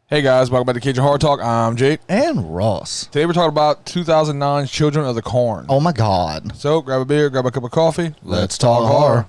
Hey guys, welcome back to Cajun Horror Talk. I'm Jake. And Ross. Today we're talking about 2009's Children of the Corn. Oh my God. So grab a beer, grab a cup of coffee. Let's talk horror.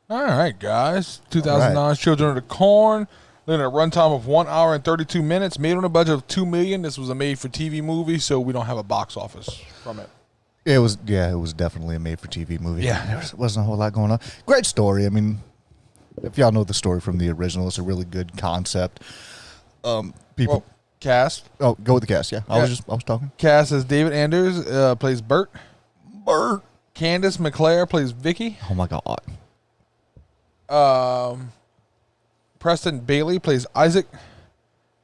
All right, guys. 2009's Children of the Corn. Looking at a runtime of 1 hour and 32 minutes. Made on a budget of $2 million. This was a made-for-TV movie, so we don't have a box office from it. It was definitely a made-for-TV movie. Yeah. There wasn't a whole lot going on. Great story. I mean, if y'all know the story from the original, it's a really good concept. Cast. Oh, go with the cast, yeah. I was talking. Cast as David Anders plays Bert. Candace McClare plays Vicky. Oh my God. Preston Bailey plays Isaac.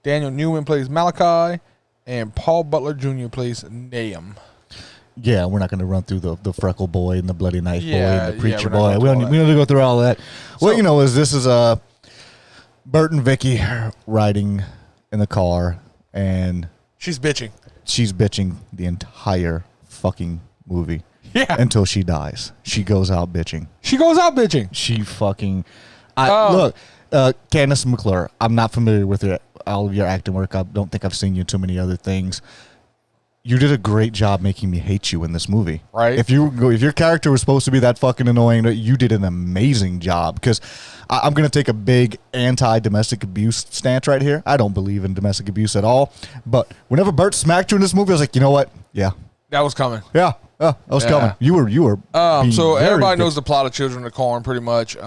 Daniel Newman plays Malachi. And Paul Butler Jr. plays Nahum. Yeah, we're not going to run through the freckle boy and the bloody knife boy and the preacher we're not boy. We don't need to go through all that. So, what you know is this is Bert and Vicky riding in the car, and she's bitching. She's bitching the entire fucking movie. Yeah. Until she dies. She goes out bitching. She fucking... Look, Candace McClure, I'm not familiar with all of your acting work. I don't think I've seen you in too many other things. You did a great job making me hate you in this movie. Right. If your character was supposed to be that fucking annoying, you did an amazing job. Because I'm going to take a big anti-domestic abuse stance right here. I don't believe in domestic abuse at all. But whenever Bert smacked you in this movie, I was like, you know what? Yeah. That was coming. Yeah. Oh, I was coming. You were. So everybody knows the plot of Children of the Corn pretty much.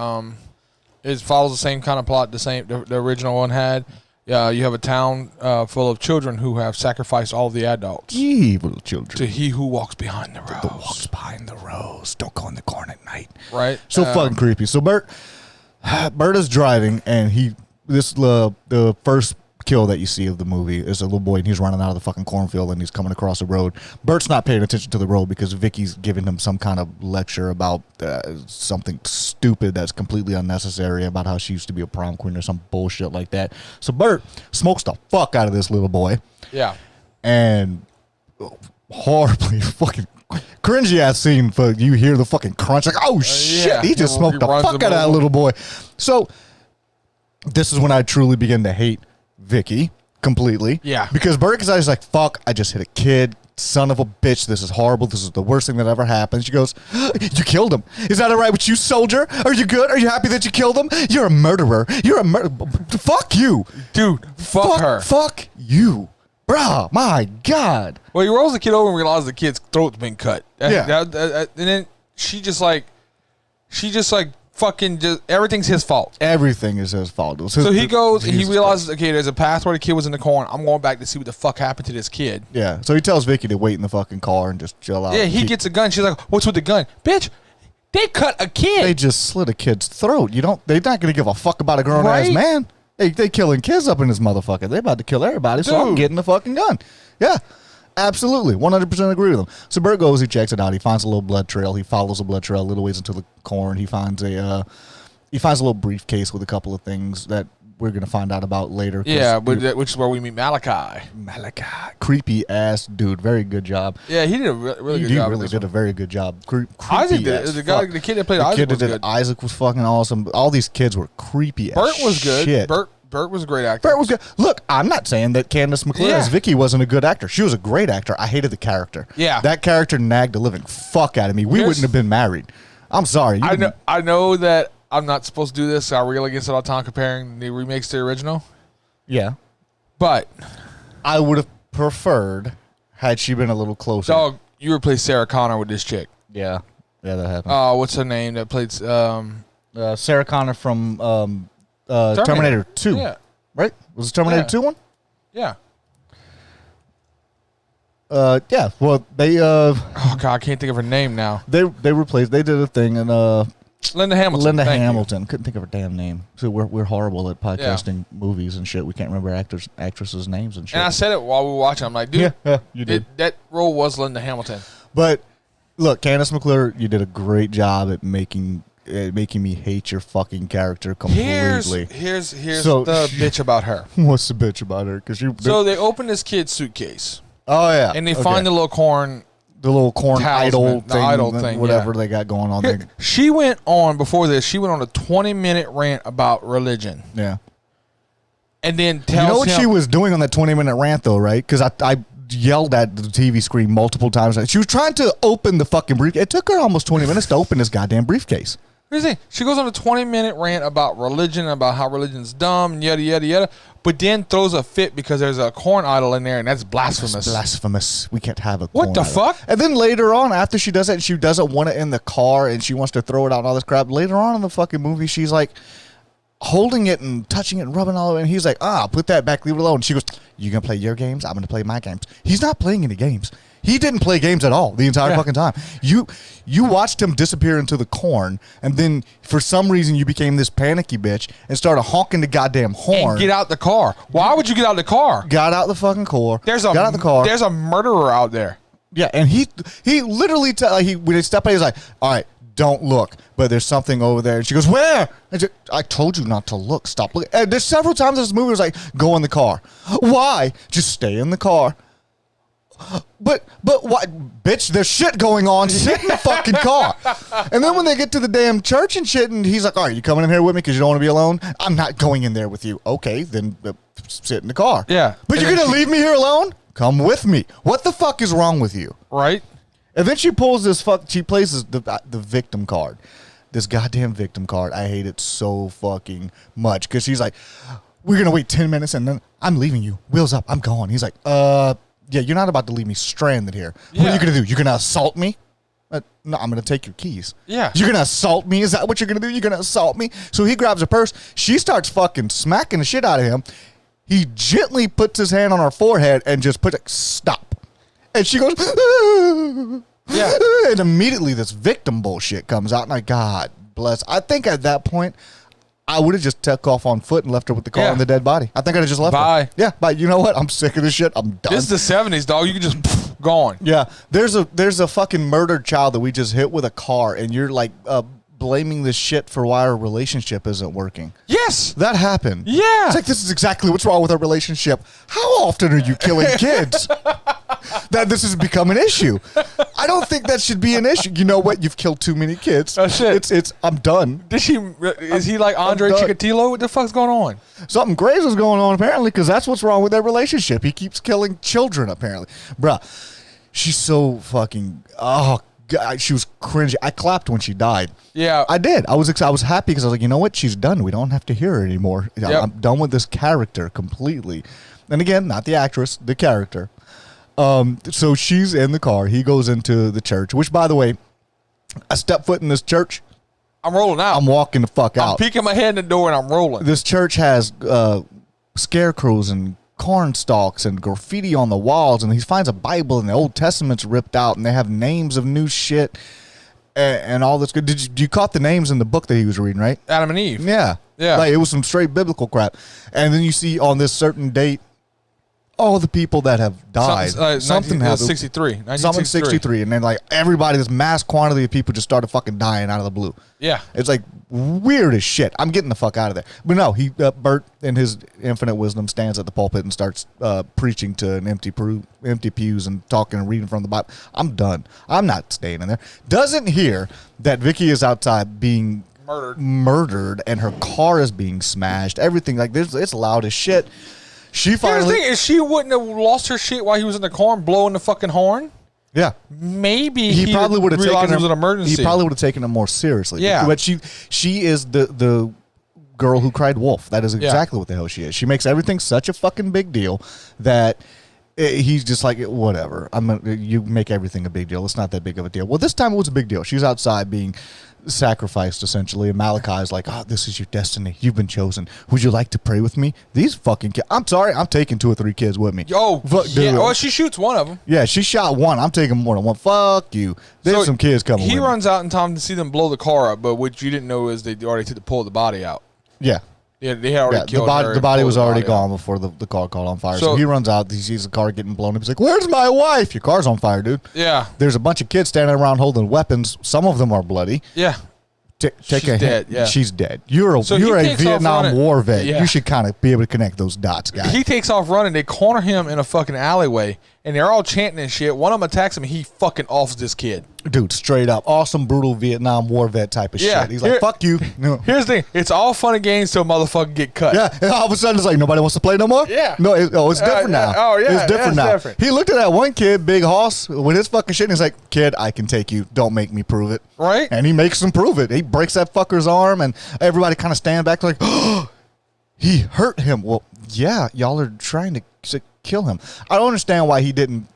It follows the same kind of plot the original one had. You have a town full of children who have sacrificed all the adults. Evil children. To he who walks behind the rose. The walks behind the rose. Don't go in the corn at night. Right. So fucking creepy. So Bert is driving, and the first kill that you see of the movie is a little boy, and he's running out of the fucking cornfield, and he's coming across a road. Bert's not paying attention to the road because Vicky's giving him some kind of lecture about something stupid that's completely unnecessary about how she used to be a prom queen or some bullshit like that. So Bert smokes the fuck out of this little boy. Yeah. And horribly fucking cringy ass scene for you hear the fucking crunch like, oh shit, he just smoked the fuck out of that little boy. So this is when I truly begin to hate Vicky completely. Yeah. Because Bert is like, fuck, I just hit a kid. Son of a bitch. This is horrible. This is the worst thing that ever happened. She goes, you killed him. Is that all right with you, soldier? Are you good? Are you happy that you killed him? You're a murderer. Fuck you. Dude, fuck her. Fuck you. Bruh, my God. Well, he rolls the kid over and realizes the kid's throat's been cut. Yeah. And then she just fucking everything's his fault. Everything is his fault. So he goes, he realizes, okay, there's a path where the kid was in the corn. I'm going back to see what the fuck happened to this kid. Yeah. So he tells Vicky to wait in the fucking car and just chill out. Yeah, he gets a gun. She's like, what's with the gun? Bitch, they cut a kid. They just slit a kid's throat. They're not going to give a fuck about a grown-ass man. They killing kids up in this motherfucker. They about to kill everybody, so I'm getting the fucking gun. Yeah. Absolutely. 100% agree with him. So Bert goes, he checks it out. He finds a little blood trail. He follows a blood trail a little ways into the corn. He finds a little briefcase with a couple of things that we're going to find out about later. Yeah, which is where we meet Malachi. Creepy ass dude. Very good job. Yeah, he did a really good job. He really did a very good job. Isaac did. The kid that played Isaac was good. Isaac was fucking awesome. All these kids were creepy as shit. Bert was good. Bert was a great actor. Bert was good. Look, I'm not saying that Candace McClure as Vicky wasn't a good actor. She was a great actor. I hated the character. Yeah. That character nagged the living fuck out of me. We wouldn't have been married. I'm sorry. I know that I'm not supposed to do this. I reel against it all the time comparing the remakes to the original. Yeah. But I would have preferred had she been a little closer. Dog, you replaced Sarah Connor with this chick. Yeah. Yeah, that happened. What's her name that played Sarah Connor from Terminator 2. Yeah. Right? Was it Terminator 2 one? Yeah. Yeah. Well, they oh god, I can't think of her name now. They replaced. They did a thing, and Linda Hamilton. Linda Thank Hamilton. Couldn't think of her damn name. So we're horrible at podcasting movies and shit. We can't remember actresses' names and shit. And I said it while we were watching. I'm like, dude, you did. That role was Linda Hamilton. But look, Candace McClure, you did a great job at making me hate your fucking character completely. Here's the bitch about her. What's the bitch about her? So they open this kid's suitcase. Oh yeah, and they find the little corn idol thing, whatever they got going on there. She went on before this. She went on a 20-minute rant about religion. Yeah, and then you know what she was doing on that 20-minute rant though, right? Because I yelled at the TV screen multiple times. She was trying to open the fucking briefcase. It took her almost 20 minutes to open this goddamn briefcase. Here's the thing. She goes on a 20-minute rant about religion, about how religion's dumb, and yada, yada, yada, but then throws a fit because there's a corn idol in there, and that's blasphemous. That's blasphemous. We can't have a corn What the idol. fuck? And then later on, after she does it, she doesn't want it in the car, and she wants to throw it out and all this crap. Later on in the fucking movie, she's like holding it and touching it and rubbing all over it, and he's like, put that back, leave it alone. And she goes, you going to play your games? I'm going to play my games. He's not playing any games. He didn't play games at all the entire fucking time. You watched him disappear into the corn, and then for some reason you became this panicky bitch and started honking the goddamn horn. And get out the car. Why would you get out the car? Got out the fucking car. Got out the car. There's a murderer out there. Yeah, and he literally when they step out, he's like, all right, don't look, but there's something over there. And she goes, where? I told you not to look. Stop looking. And there's several times in this movie, it was like, go in the car. Why? Just stay in the car. But what, bitch? There's shit going on. Sit in the fucking car. And then when they get to the damn church and shit, and he's like, "All right, you coming in here with me because you don't want to be alone?" I'm not going in there with you. Okay, then sit in the car. Yeah, but you're gonna leave me here alone? Come with me. What the fuck is wrong with you? Right. And then she pulls this She plays the victim card. This goddamn victim card. I hate it so fucking much because she's like, "We're gonna wait 10 minutes and then I'm leaving you. Wheels up. I'm going." He's like, yeah, you're not about to leave me stranded here. What are you going to do? You're going to assault me? No, I'm going to take your keys. Yeah. You're going to assault me? Is that what you're going to do? You're going to assault me? So he grabs her purse. She starts fucking smacking the shit out of him. He gently puts his hand on her forehead and just puts it, stop. And she goes, yeah. And immediately this victim bullshit comes out. And God bless. I think at that point, I would have just took off on foot and left her with the car and the dead body. I think I'd have just left her. Yeah, but you know what? I'm sick of this shit. I'm done. This is the 70s, dog. You can just gone. Yeah, there's a fucking murdered child that we just hit with a car, and you're like blaming this shit for why our relationship isn't working. Yes, that happened. Yeah, it's like this is exactly what's wrong with our relationship. How often are you killing kids? That this has become an issue. I don't think that should be an issue. You know what? You've killed too many kids. That's it. It's. I'm done. Is he like Andre Chikatilo? What the fuck's going on? Something crazy is going on apparently because that's what's wrong with their relationship. He keeps killing children apparently, bruh. She's so fucking. Oh God, she was cringy. I clapped when she died. Yeah, I did. I was happy because I was like, you know what? She's done. We don't have to hear her anymore. Yep. I'm done with this character completely. And again, not the actress, the character. So she's in the car. He goes into the church, which, by the way, I step foot in this church. I'm rolling out. I'm walking the fuck out. I'm peeking my head in the door and I'm rolling. This church has scarecrows and corn stalks and graffiti on the walls, and he finds a Bible and the Old Testament's ripped out, and they have names of new shit and all this good. You caught the names in the book that he was reading, right? Adam and Eve. Yeah. Like it was some straight biblical crap. And then you see on this certain date, all the people that have died. Something happened. 1963. And then like everybody, this mass quantity of people just started fucking dying out of the blue. Yeah. It's like weird as shit. I'm getting the fuck out of there. But no, Bert in his infinite wisdom stands at the pulpit and starts preaching to an empty pews and talking and reading from the Bible. I'm done. I'm not staying in there. Doesn't hear that Vicky is outside being murdered and her car is being smashed. Everything like this, it's loud as shit. She finally. The thing is, she wouldn't have lost her shit while he was in the car and blowing the fucking horn. Yeah, maybe he probably would have taken it was an emergency. He probably would have taken it more seriously. Yeah, but she is the girl who cried wolf. That is exactly what the hell she is. She makes everything such a fucking big deal that he's just like, whatever. You make everything a big deal. It's not that big of a deal. Well, this time it was a big deal. She's outside being sacrificed, essentially, and Malachi's like, oh, this is your destiny. You've been chosen. Would you like to pray with me? These fucking kids. I'm sorry. I'm taking 2 or 3 kids with me. Yo, yeah. Well, she shoots one of them. Yeah, she shot one. I'm taking more than one. Fuck you. There's some kids coming. He runs out in time to see them blow the car up, but what you didn't know is they already took to pull the body out. Yeah. Yeah, they had already killed her. The body was already gone before the car caught on fire. So he runs out. He sees the car getting blown up. He's like, "Where's my wife? Your car's on fire, dude." Yeah. There's a bunch of kids standing around holding weapons. Some of them are bloody. Yeah. She's dead. Yeah. She's dead. You're a Vietnam War vet. Yeah. You should kind of be able to connect those dots, guys. He takes off running. They corner him in a fucking alleyway, and they're all chanting and shit. One of them attacks him, and he fucking offs this kid. Dude, straight up. Awesome, brutal Vietnam War vet type of shit. He's like, fuck you. No. Here's the thing. It's all fun and games till a motherfucker get cut. Yeah, and all of a sudden it's like, nobody wants to play no more? Yeah. No, it's different now. Oh, yeah. It's different now. Different. He looked at that one kid, Big Hoss, with his fucking shit, and he's like, kid, I can take you. Don't make me prove it. Right? And he makes him prove it. He breaks that fucker's arm, and everybody kind of stand back like, oh, he hurt him. Well, yeah, y'all are trying to kill him. I don't understand why he didn't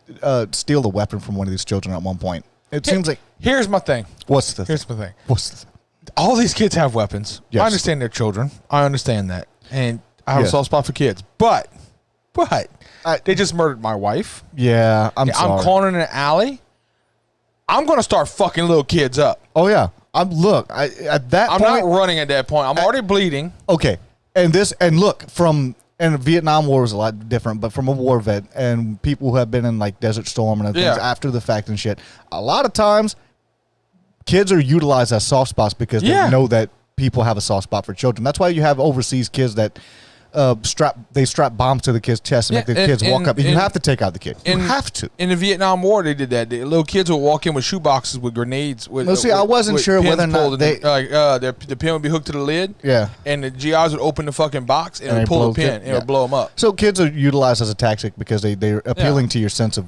steal the weapon from one of these children at one point. It seems like... Here's my thing. What's my thing? All these kids have weapons. Yes. I understand they're children. I understand that. And I have a soft spot for kids. But they just murdered my wife. Yeah, I'm sorry. I'm cornering an alley. I'm going to start fucking little kids up. Oh, yeah. I'm not running at that point. I'm already bleeding. Okay. And Vietnam War was a lot different, but from a war vet and people who have been in like Desert Storm and things after the fact and shit, a lot of times kids are utilized as soft spots because they know that people have a soft spot for children. That's why you have overseas kids that strap bombs to the kid's chest and make the kids walk up. You have to take out the kid. You have to. In the Vietnam War, they did that. The little kids would walk in with shoe boxes with grenades. I wasn't sure whether or not the pin would be hooked to the lid. Yeah. And the GIs would open the fucking box and would pull the pin and it would blow them up. So kids are utilized as a tactic because they're appealing to your sense of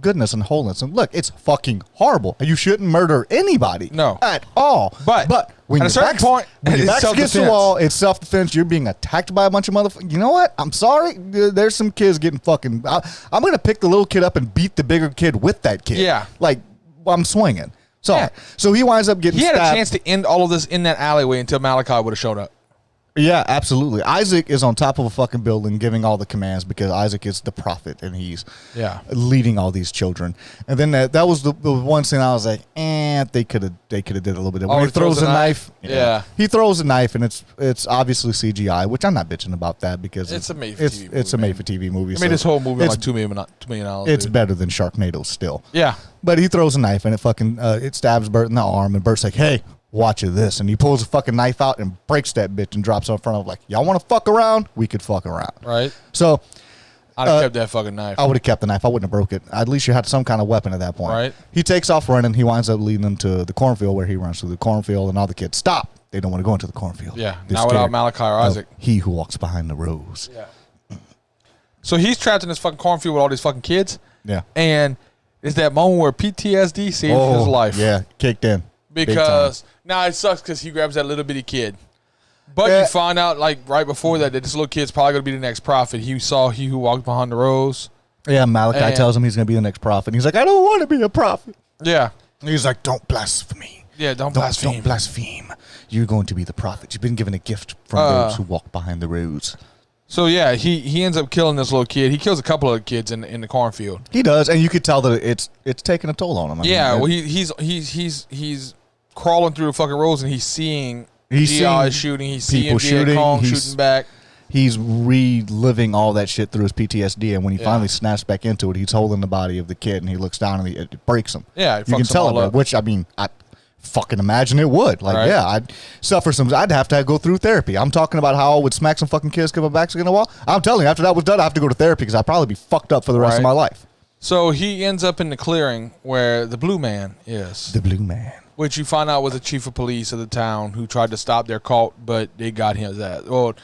goodness and wholeness. And look, it's fucking horrible. You shouldn't murder anybody. No. At all. But when at a certain point, when your back's against the wall, it's self-defense. You're being attacked by a bunch of motherfuckers. You know what? I'm sorry. There's some kids getting fucking... I'm going to pick the little kid up and beat the bigger kid with that kid. Yeah. Like, I'm swinging. So he winds up getting stabbed. He had a chance to end all of this in that alleyway until Malachi would have showed up. Yeah, absolutely. Isaac is on top of a fucking building giving all the commands because Isaac is the prophet and he's leading all these children. And then that was the one thing I was like, they could have did a little bit. When he throws a knife, he throws a knife and it's obviously CGI, which I'm not bitching about that because it's a made for TV movie. It's a made for TV movie. I made this whole movie like $2 million. It's better than Sharknado still. Yeah, but he throws a knife and it fucking it stabs Bert in the arm and Bert's like, hey. Watch this. And he pulls a fucking knife out and breaks that bitch and drops it in front of like, y'all want to fuck around? We could fuck around. Right. So I'd have kept that fucking knife. I would have kept the knife. I wouldn't have broke it. At least you had some kind of weapon at that point. Right. He takes off running. He winds up leading them to the cornfield where he runs through the cornfield and all the kids stop. They don't want to go into the cornfield. Yeah. Not without Malachi or Isaac. He who walks behind the rose. Yeah. So he's trapped in this fucking cornfield with all these fucking kids. Yeah. And it's that moment where PTSD saved his life. Yeah. Kicked in. Because now it sucks because he grabs that little bitty kid. But you find out like right before that this little kid's probably going to be the next prophet. He saw he who walked behind the rose. Yeah, Malachi tells him he's going to be the next prophet. And he's like, I don't want to be a prophet. Yeah. And he's like, don't blaspheme. Yeah, don't blaspheme. Don't blaspheme. You're going to be the prophet. You've been given a gift from those who walk behind the rose. So yeah, he ends up killing this little kid. He kills a couple of kids in the cornfield. He does, and you could tell that it's taking a toll on him. I mean, he's crawling through the fucking roads and he's seeing GIs shooting. He's seeing Viet Cong shooting back. He's reliving all that shit through his PTSD, and when he finally snaps back into it, he's holding the body of the kid, and he looks down and it breaks him. Yeah, you can tell it. Which I mean, I fucking imagine it would. Like, I'd suffer some. I'd have to go through therapy. I'm talking about how I would smack some fucking kids, because my back's against the wall. I'm telling you, after that was done, I have to go to therapy because I'd probably be fucked up for the rest of my life. So he ends up in the clearing where the Blue Man is. The Blue Man. Which you find out was the chief of police of the town who tried to stop their cult, but they got his ass. Well,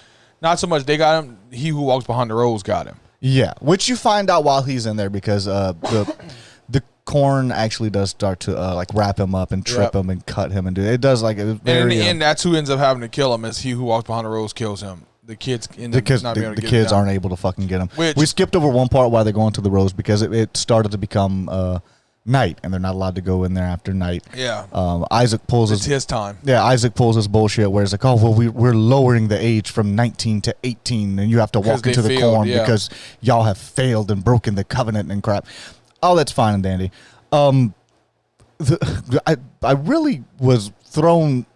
not so much they got him. He who walks behind the rose got him. Yeah, which you find out while he's in there because the corn actually does start to like wrap him up and trip him and cut him and do it. It does like it. And in the end, that's who ends up having to kill him. Is he who walks behind the rose kills him. the kids end up because not being able to the get kids it done. aren't able to fucking get them. Which- We skipped over one part while they're going to the rose because it started to become night, and they're not allowed to go in there after night. Yeah. Isaac pulls It's his time. Yeah, Isaac pulls this bullshit where it's like, oh, well, we're lowering the age from 19 to 18, and you have to walk into the failed, corn yeah. because y'all have failed and broken the covenant and crap. Oh, that's fine and dandy. I really was thrown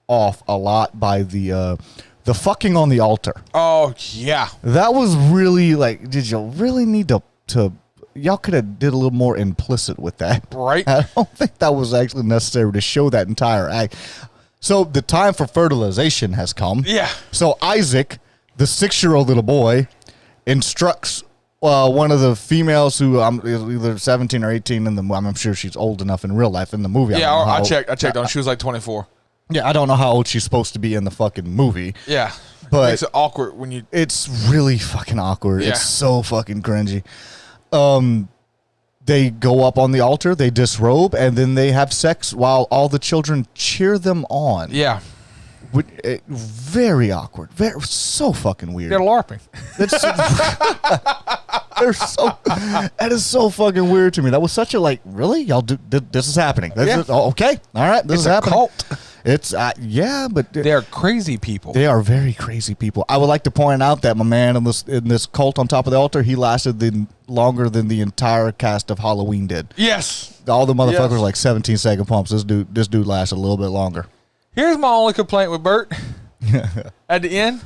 off a lot by the fucking on the altar. Oh yeah. That was really like, did you really need to y'all could have did a little more implicit with that. Right. I don't think that was actually necessary to show that entire act. So the time for fertilization has come. Yeah. So Isaac, the 6-year-old little boy, instructs one of the females who is either 17 or 18 in the movie. I'm sure she's old enough in real life in the movie. Yeah, I checked on. I She was like 24. Yeah, I don't know how old she's supposed to be in the fucking movie. Yeah. But makes it awkward when you. It's really fucking awkward. Yeah. It's so fucking cringy. They go up on the altar, they disrobe, and then they have sex while all the children cheer them on. Yeah. Very awkward. So fucking weird. They're LARPing. That is so fucking weird to me. That was such a really, y'all do this is happening. Okay, all right, this is happening. Cult. It's but They're crazy people. they are very crazy people. I would like to point out that my man in this cult on top of the altar, he lasted longer than the entire cast of Halloween did. Yes. All the motherfuckers Yes. were like 17-second pumps. This dude lasted a little bit longer. Here's my only complaint with Bert. At the end,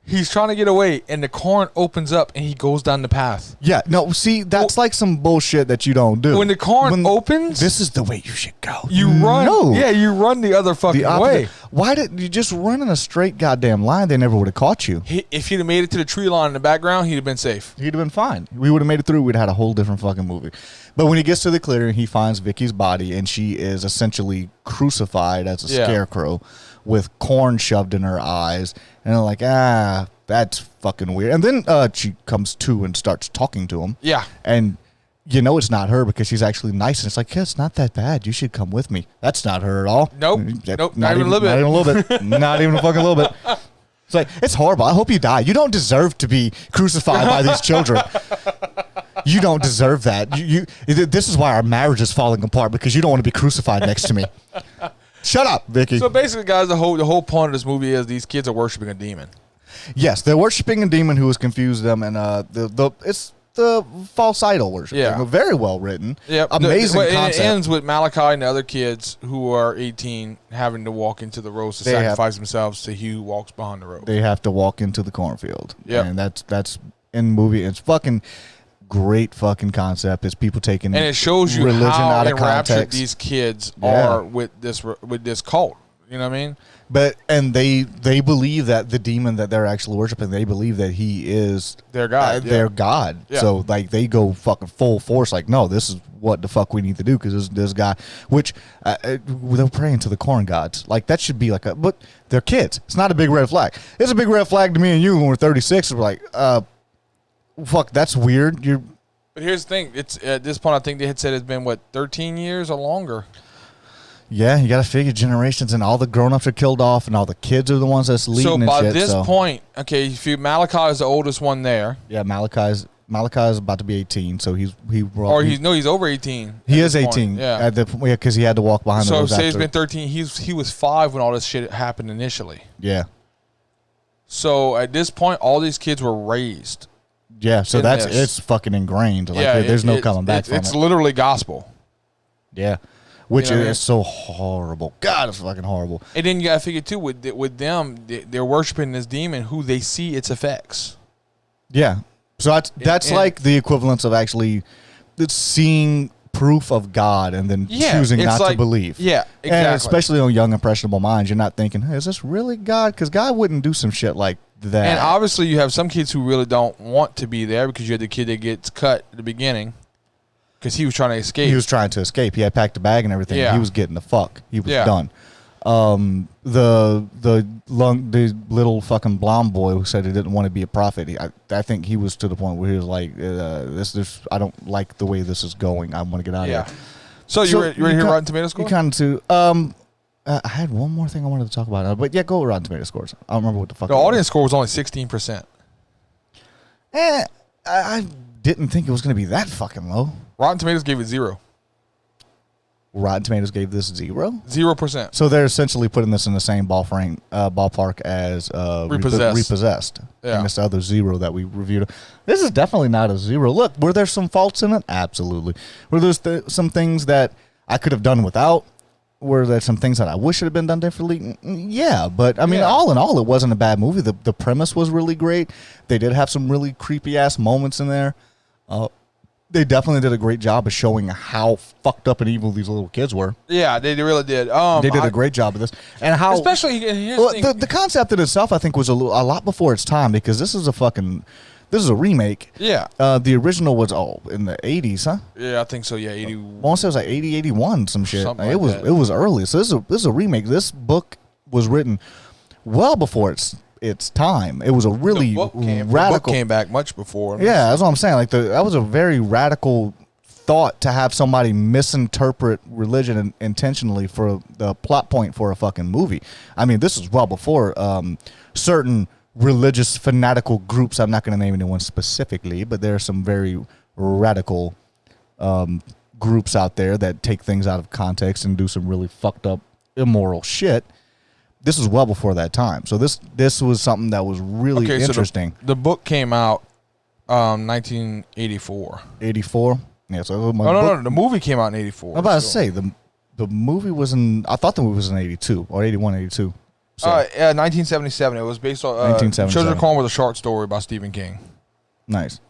he's trying to get away, and the corn opens up, and he goes down the path. Yeah, no, see, that's like some bullshit that you don't do. When the corn opens, this is the way you should go. you run. No. Yeah, you run the other fucking The way. opposite. Why did you just run in a straight goddamn line? They never would have caught you. If he'd have made it to the tree line in the background, he'd have been safe. He'd have been fine. We would have made it through. We'd had a whole different fucking movie. But when he gets to the clearing, he finds Vicky's body, and she is essentially crucified as a scarecrow with corn shoved in her eyes. And they're like, that's fucking weird. And then she comes to and starts talking to him. Yeah. And you know it's not her because she's actually nice. And it's like, yeah, it's not that bad. You should come with me. That's not her at all. Nope. Not even a little bit. Not even a little bit. Not even a fucking little bit. It's like, it's horrible. I hope you die. You don't deserve to be crucified by these children. You don't deserve that. This is why our marriage is falling apart, because you don't want to be crucified next to me. Shut up, Vicky. So basically, guys, the whole point of this movie is these kids are worshiping a demon. Yes, they're worshiping a demon who has confused them, and it's the false idol worship. Yeah. Very well written. Yep. Amazing And concept. it ends with Malachi and the other kids who are 18 having to walk into the rose to sacrifice themselves to he who walks behind the road. They have to walk into the cornfield. Yep. And that's in the movie. It's fucking great fucking concept. It's people taking And it shows you religion how out of enraptured context. these kids Yeah. are with this cult. You know what I mean? And they believe that the demon that they're actually worshiping, they believe that he is Their God. their God. Yeah. So like they go fucking full force. Like, no, this is what the fuck we need to do, because this guy, which they're praying to the corn gods. Like that should be like but they're kids. It's not a big red flag. It's a big red flag to me and you when we're 36. We're like, fuck, that's weird. But here's the thing. It's at this point, I think they had said it's been 13 years or longer. Yeah, you got to figure generations, and all the grown-ups are killed off, and all the kids are the ones that's leading So and by shit. this point, okay, Malachi is the oldest one there. Yeah, Malachi's about to be 18, so he's over 18. He at is this 18. point. Yeah. At the because he had to walk behind the So rose say it's after. been 13. He was 5 when all this shit happened initially. Yeah. So at this point, all these kids were raised. Yeah, so in this. it's fucking ingrained. Like there's no coming back from it. It's literally gospel. Yeah. Which You know what I mean? is so horrible. God, it's fucking horrible. And then you got to figure too with them, they're worshiping this demon who they see its effects. Yeah. So that's like the equivalence of actually seeing proof of God and then choosing it's not like- to believe. Yeah, exactly. And especially on young, impressionable minds, you're not thinking, hey, is this really God? Because God wouldn't do some shit like that. And obviously, you have some kids who really don't want to be there because you had the kid that gets cut at the beginning because he was trying to escape. He was trying to escape. He had packed a bag and everything. Yeah. He was getting the fuck. He was Yeah. done. The little fucking blonde boy who said he didn't want to be a prophet. I think he was to the point where he was like, this I don't like the way this is going. I want to get out of here. So you ready to hear Rotten Tomato score? You kind of too. I had one more thing I wanted to talk about, but yeah, go with Rotten Tomato scores. I don't remember what the fuck. The audience score was only 16%. I didn't think it was going to be that fucking low. Rotten Tomatoes gave it 0. Rotten Tomatoes gave this 0? 0%. So they're essentially putting this in the same ballpark as Repossessed. Yeah. And this other 0 that we reviewed. This is definitely not a 0. Look, were there some faults in it? Absolutely. Were there some things that I could have done without? Were there some things that I wish had been done differently? Yeah, but I mean, all in all, it wasn't a bad movie. The premise was really great. They did have some really creepy ass moments in there. They definitely did a great job of showing how fucked up and evil these little kids were. Yeah, they really did. They did a great job of this, and how especially the concept in itself, I think, was a lot before its time, because this is a remake. Yeah. The original was in the 80s, huh? Yeah, I think so. Yeah, 80. I want to say it was like 80, 81, some shit. Something It like was early. So this is a remake. This book was written well before its time. It was a really radical. The book came back much before. Yeah, that's what I'm saying. Like that was a very radical thought to have somebody misinterpret religion intentionally for the plot point for a fucking movie. I mean, this is well before certain religious fanatical groups. I'm not going to name anyone specifically, but there are some very radical groups out there that take things out of context and do some really fucked up, immoral shit. This was well before that time. So this was something that was really interesting. So the book came out 1984. 84? Yeah, so no. The movie came out in 84. I'm about to say, the movie was I thought the movie was in 82 or 81, 82. So. 1977. It was based on 1977. Children Corn was a short story by Stephen King. Nice.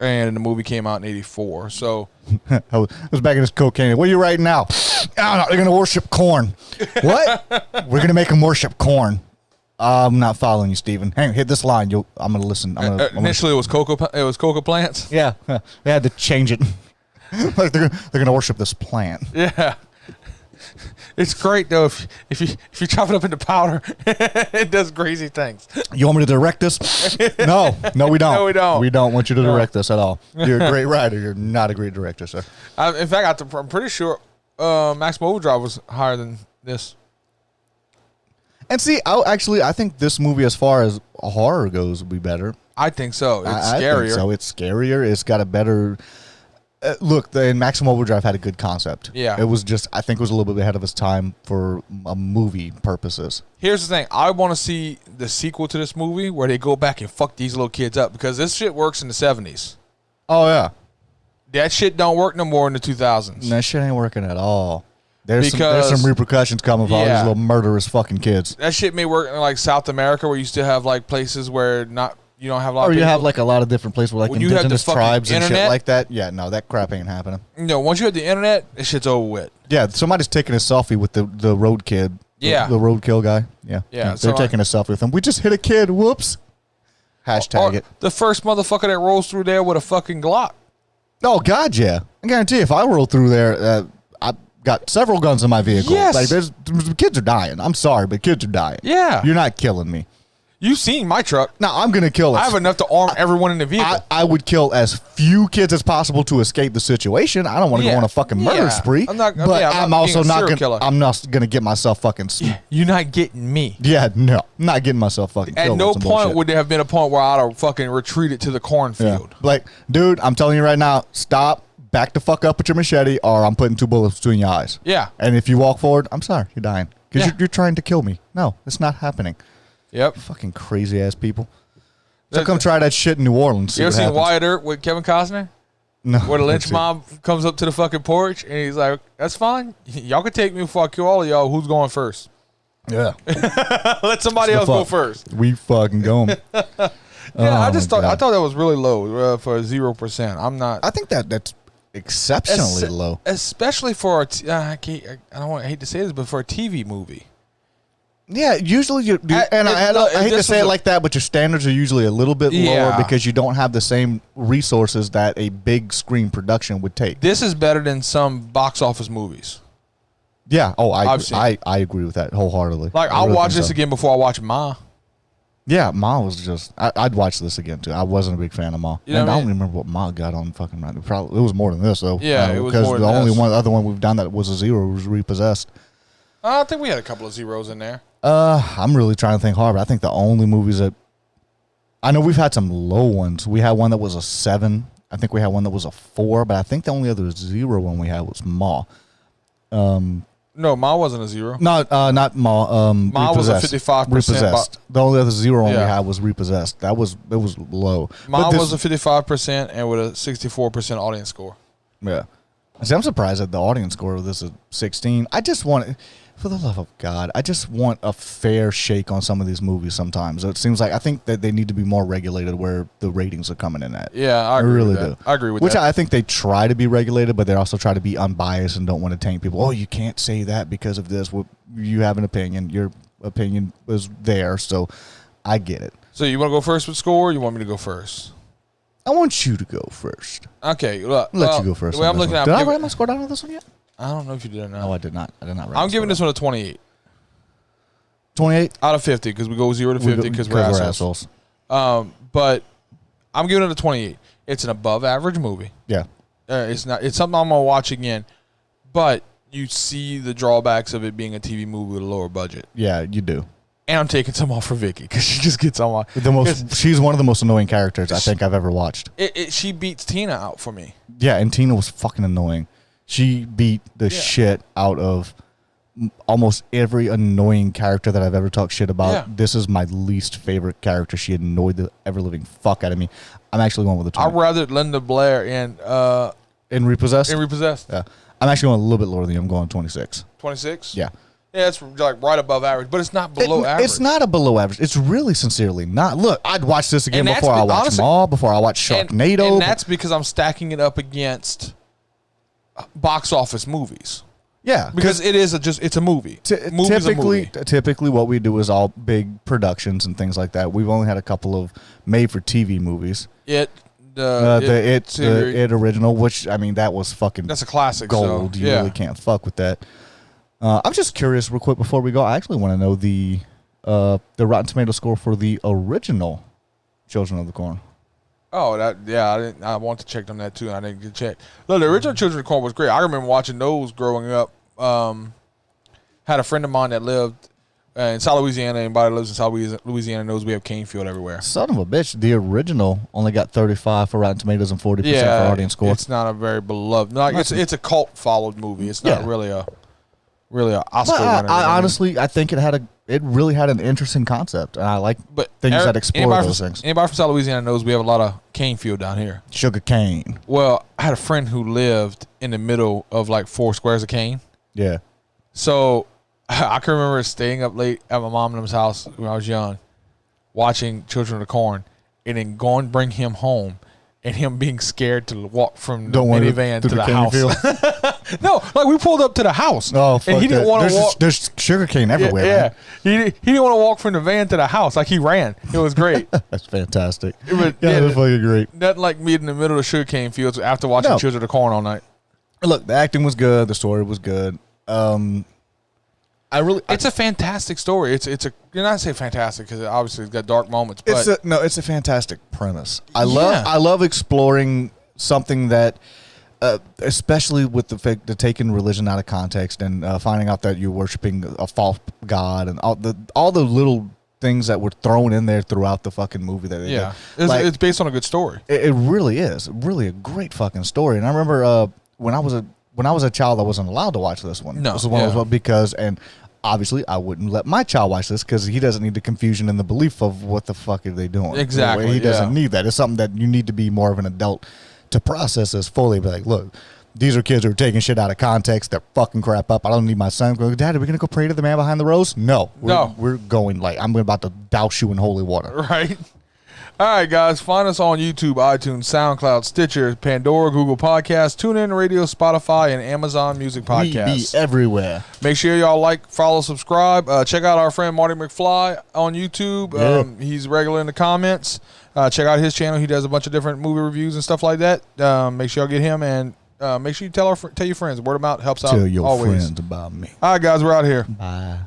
And the movie came out in 84. So I was back in this cocaine. What are you writing now? I don't know. They're gonna worship corn. What? We're gonna make them worship corn. I'm not following you, Steven. Hang on, hit this line. I'm gonna listen. Initially, it was cocoa plants. Yeah, they had to change it. Like they're gonna worship this plant. Yeah. It's great though if you chop it up into powder, it does crazy things. You want me to direct this? No, we don't. No, we don't. We don't want you to direct this at all. You're a great writer. You're not a great director, sir. In fact, I'm pretty sure Maximum Overdrive was higher than this. And see, I think this movie, as far as horror goes, would be better. I think so. It's scarier. I think so. It's scarier. It's got a better. Look, Maximum Overdrive had a good concept. Yeah. It was just, I think it was a little bit ahead of its time for movie purposes. Here's the thing. I want to see the sequel to this movie where they go back and fuck these little kids up, because this shit works in the 70s. Oh, yeah. That shit don't work no more in the 2000s. That shit ain't working at all. There's some repercussions coming for all these little murderous fucking kids. That shit may work in like South America, where you still have like places where you don't have a lot of people. Or you have like a lot of different places with like indigenous tribes and shit like that. Yeah, no, that crap ain't happening. No, once you have the internet, this shit's over with. Yeah, somebody's taking a selfie with the road kid. Yeah. The roadkill guy. Yeah. Yeah. They're taking a selfie with him. We just hit a kid. Whoops. Hashtag it. The first motherfucker that rolls through there with a fucking Glock. Oh, God, yeah. I guarantee you, if I roll through there, I've got several guns in my vehicle. Yes. Like, kids are dying. I'm sorry, but kids are dying. Yeah. You're not killing me. You've seen my truck. No, I'm going to kill I have enough to arm everyone in the vehicle. I would kill as few kids as possible to escape the situation. I don't want to go on a fucking murder spree. I'm not going to get myself fucking... You're not getting me. Yeah, no. I'm not getting myself fucking killed. At no point would there have been a point where I'd have fucking retreated to the cornfield. Yeah. Like, dude, I'm telling you right now, stop, back the fuck up with your machete, or I'm putting 2 bullets between your eyes. Yeah. And if you walk forward, I'm sorry, you're dying. Because you're trying to kill me. No, it's not happening. Yep. Fucking crazy ass people. So come try that shit in New Orleans. You ever seen Wyatt Earp with Kevin Costner? No. Where the lynch mob comes up to the fucking porch and he's like, "That's fine. Y'all can take me before I kill all of y'all. Who's going first?" Yeah. Let somebody else go first. We fucking going. I thought that was really low for 0%. I'm not. I think that's exceptionally low, especially for I hate to say this, but for a TV movie. Yeah, usually you do, and I hate to say it like that, but your standards are usually a little bit lower because you don't have the same resources that a big screen production would take. This is better than some box office movies. Yeah. Oh, I agree with that wholeheartedly. Like, I'll watch this again before I watch Ma. Yeah, Ma was just... I'd watch this again, too. I wasn't a big fan of Ma. I don't even remember what Ma got on fucking... It was more than this, though. Yeah, it was more than this. Because the only other one we've done that was a 0 was Repossessed. I think we had a couple of zeros in there. I'm really trying to think hard, but I think the only movies that I know we've had some low ones. We had one that was a 7. I think we had one that was a 4, but I think the only other 0 one we had was Ma. No, Ma wasn't a 0. Not Ma. Ma was a 55%. Repossessed. The only other 0 one we Yeah. had was Repossessed. It was low. Ma was a 55% and with a 64% audience score. Yeah. See, I'm surprised that the audience score of this is 16. I just want, for the love of God, I just want a fair shake on some of these movies sometimes. It seems like I think that they need to be more regulated where the ratings are coming in at. Yeah, I agree really with that. I agree with Which that. I think they try to be regulated, but they also try to be unbiased and don't want to taint people. Oh, you can't say that because of this. Well, you have an opinion. Your opinion is there, so I get it. So you want to go first with score, or you want me to go first? I want you to go first. Okay, look. Let you go first. The way I'm looking at Did I write my score down on this one yet? I don't know if you did or not. No, I did not. I did not write I'm giving this one a 28 28 out of 50 because we go 0 to 50 because we're assholes. But I'm giving it a 28. It's an above average movie. Yeah. It's not. It's something I'm gonna watch again. But you see the drawbacks of it being a TV movie with a lower budget. Yeah, you do. And I'm taking some off for Vicky because she just gets on my. She's one of the most annoying characters I think I've ever watched. She beats Tina out for me. Yeah, and Tina was fucking annoying. She beat the shit out of almost every annoying character that I've ever talked shit about. Yeah. This is my least favorite character. She annoyed the ever living fuck out of me. I'm actually going with a 20. I'd rather Linda Blair in Repossessed. Yeah, I'm actually going a little bit lower than you. I'm going 26. 26. Yeah. Yeah, it's like right above average, but it's not below average. It's not a below average. It's really sincerely not. Look, I'd watch this again before I watch Maw, before I watch Sharknado. And that's because I'm stacking it up against box office movies. Yeah, because it's a movie. Typically, what we do is all big productions and things like that. We've only had a couple of made-for-TV movies. The It original, which I mean, that was fucking. That's a classic. Gold. So, you really can't fuck with that. I'm just curious, real quick, before we go. I actually want to know the Rotten Tomato score for the original Children of the Corn. Oh, I want to check on that too, and I didn't get checked. Look, the original Children of the Corn was great. I remember watching those growing up. Had a friend of mine that lived in South Louisiana. Anybody that lives in South Louisiana knows we have cane field everywhere. Son of a bitch. The original only got 35 for Rotten Tomatoes and 40% for audience score. It's not a very beloved. It's a cult followed movie. It's not really a Oscar winner. I think it really had an interesting concept, and I like things that explore those things. Anybody from South Louisiana knows we have a lot of cane field down here. Sugar cane. Well, I had a friend who lived in the middle of like 4 squares of cane. Yeah. So I can remember staying up late at my mom and them's house when I was young, watching Children of the Corn, and then going to bring him home, and him being scared to walk from the minivan to the house. No, like we pulled up to the house. Oh, fuck and he didn't want to walk. There's sugar cane everywhere. Yeah, he didn't want to walk from the van to the house. Like he ran. It was great. That's fantastic. It was fucking great. Nothing like me in the middle of sugarcane fields after watching Children of the Corn all night. Look, the acting was good. The story was good. It's a fantastic story. You're not saying fantastic because obviously it's got dark moments. But it's a fantastic premise. I love exploring something that, especially with the taking religion out of context and finding out that you're worshiping a false god and all the little things that were thrown in there throughout the fucking movie that they did. It's based on a good story. It really is really a great fucking story. And I remember when I was a child, I wasn't allowed to watch this one. No, this is one because obviously I wouldn't let my child watch this because he doesn't need the confusion and the belief of what the fuck are they doing. Exactly. He doesn't need that. It's something that you need to be more of an adult to process this fully. Be like, look, these are kids who are taking shit out of context. They're fucking crap up. I don't need my son going, Dad, are we going to go pray to the man behind the rose? No. We're going like, I'm about to douse you in holy water. Right. All right, guys. Find us on YouTube, iTunes, SoundCloud, Stitcher, Pandora, Google Podcasts, TuneIn Radio, Spotify, and Amazon Music Podcasts. We be everywhere. Make sure y'all like, follow, subscribe. Check out our friend Marty McFly on YouTube. Yeah. He's regular in the comments. Check out his channel. He does a bunch of different movie reviews and stuff like that. Make sure y'all get him, and make sure you tell your friends. Word of mouth helps out. Tell your always. friends about me. All right, guys. We're out here. Bye.